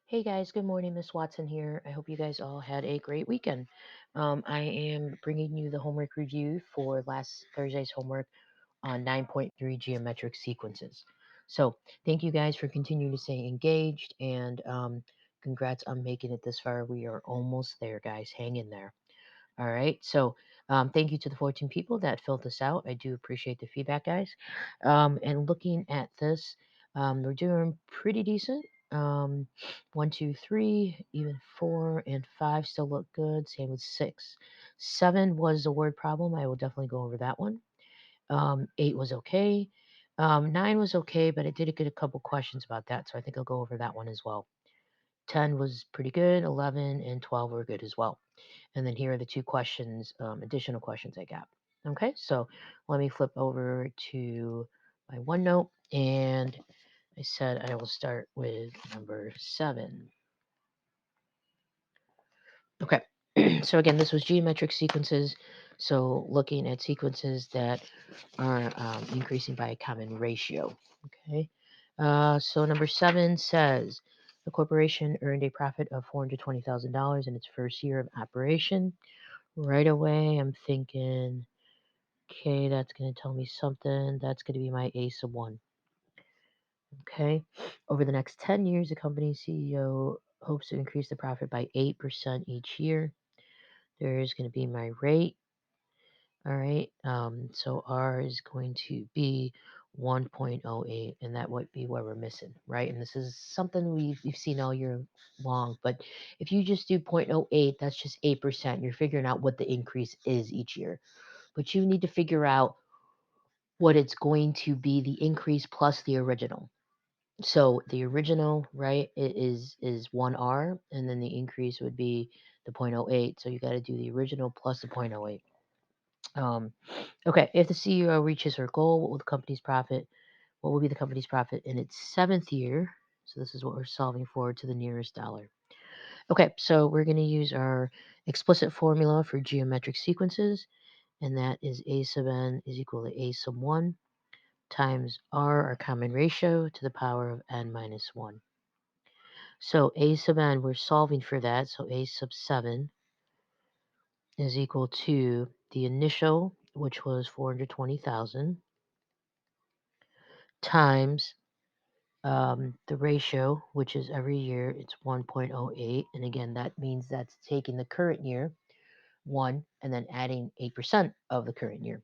Hey guys, good morning. Miss Watson here. I hope you guys all had a great weekend. I am bringing you the homework review for last Thursday's homework on 9.3 geometric sequences. So, thank you guys for continuing to stay engaged and congrats on making it this far. We are almost there, guys. Hang in there. All right. So, thank you to the 14 people that filled this out. I do appreciate the feedback, guys. And looking at this, we're doing pretty decent. One, two, three, even four and five still look good. Same with six. Seven was a word problem. I will definitely go over that one. Eight was okay. Nine was okay, but I did get a couple questions about that, so I think I'll go over that one as well. 10 was pretty good. 11 and 12 were good as well. And then here are the two questions, additional questions I got. Okay, so let me flip over to my OneNote, and I said I will start with number 7. Okay, so again, this was geometric sequences. So looking at sequences that are increasing by a common ratio. Okay, so number 7 says the corporation earned a profit of $420,000 in its first year of operation. Right away, I'm thinking, okay, that's going to tell me something. That's going to be my A sub 1. Okay. Over the next 10 years, the company's CEO hopes to increase the profit by 8% each year. There's going to be my rate. All right. So R is going to be 1.08, and that might be where we're missing, right? And this is something we've seen all year long. But if you just do 0.08, that's just 8%. You're figuring out what the increase is each year. But you need to figure out what it's going to be the increase plus the original. So the original, right, is 1R, and then the increase would be the 0.08. So you got to do the original plus the 0.08. Um, okay, if the CEO reaches her goal, what will the company's profit? What will be the company's profit in its 7th year? So this is what we're solving for to the nearest dollar. Okay, so we're going to use our explicit formula for geometric sequences, and that is A sub n is equal to A sub 1 times r, our common ratio, to the power of n minus 1. So a sub n, we're solving for that. So a sub 7 is equal to the initial, which was 420,000, times the ratio, which is every year, it's 1.08. And again, that means that's taking the current year, 1, and then adding 8% of the current year.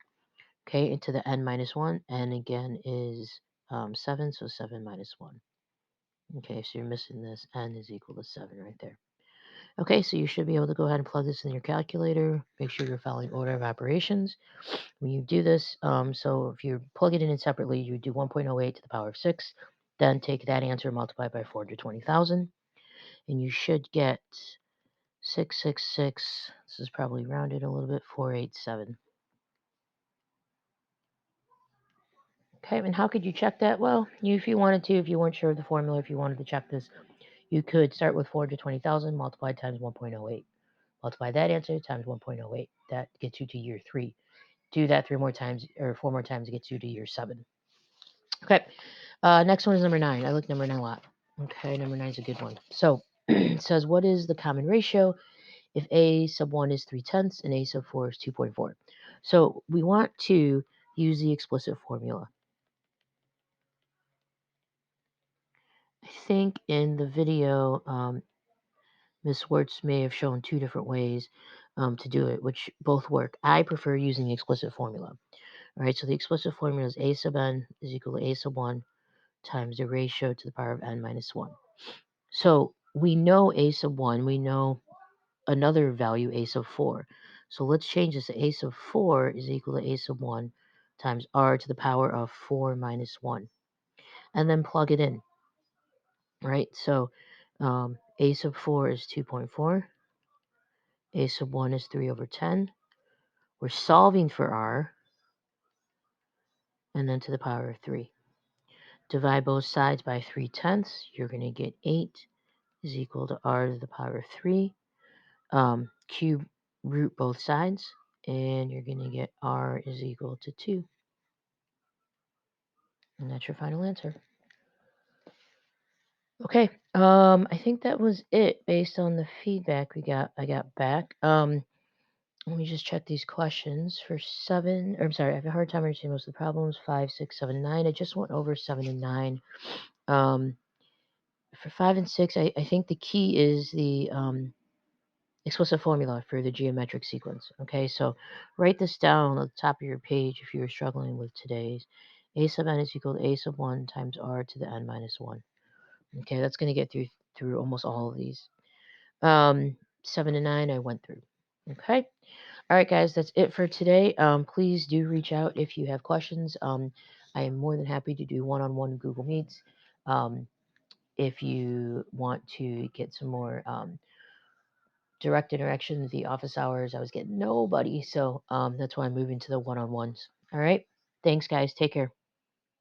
Okay, into the n minus 1. N again is 7, so 7 minus 1. Okay, so you're missing this. N is equal to 7 right there. Okay, so you should be able to go ahead and plug this in your calculator. Make sure you're following order of operations. When you do this, so if you plug it in separately, you do 1.08 to the power of 6. Then take that answer and multiply by 420,000. And you should get 666. This is probably rounded a little bit, 487. Okay, and how could you check that? Well, if you wanted to, if you weren't sure of the formula, if you wanted to check this, you could start with 420,000 multiplied times 1.08. Multiply that answer times 1.08. That gets you to year 3. Do that 3 more times, or 4 more times, it gets you to year 7. Okay, next one is number 9. I like number 9 a lot. Okay, number 9 is a good one. So it says, what is the common ratio if A sub 1 is 3/10 and A sub 4 is 2.4? So we want to use the explicit formula. I think in the video, Ms. Wertz may have shown 2 different ways to do it, which both work. I prefer using the explicit formula. All right, so the explicit formula is A sub n is equal to A sub 1 times the ratio to the power of n minus 1. So we know A sub 1, we know another value, A sub 4. So let's change this to A sub 4 is equal to A sub 1 times r to the power of 4 minus 1. And then plug it in, right? So A sub 4 is 2.4. A sub 1 is 3 over 10. We're solving for r, and then to the power of 3. Divide both sides by 3/10. You're going to get 8 is equal to r to the power of 3. Cube root both sides, and you're going to get r is equal to 2. And that's your final answer. Okay. I think that was it based on the feedback I got back. Let me just check these questions for 7. Or I'm sorry, I have a hard time understanding most of the problems. 5, 6, 7, 9. I just went over 7 and 9. Um, for 5 and 6, I think the key is the explicit formula for the geometric sequence. Okay, so write this down at the top of your page if you were struggling with today's. A sub n is equal to a sub 1 times r to the n minus 1. Okay, that's going to get through almost all of these. 7 and 9 I went through. Okay. All right, guys, that's it for today. Please do reach out if you have questions. I am more than happy to do one-on-one Google Meets. If you want to get some more direct interaction, the office hours, I was getting nobody. So that's why I'm moving to the one-on-ones. All right. Thanks, guys. Take care.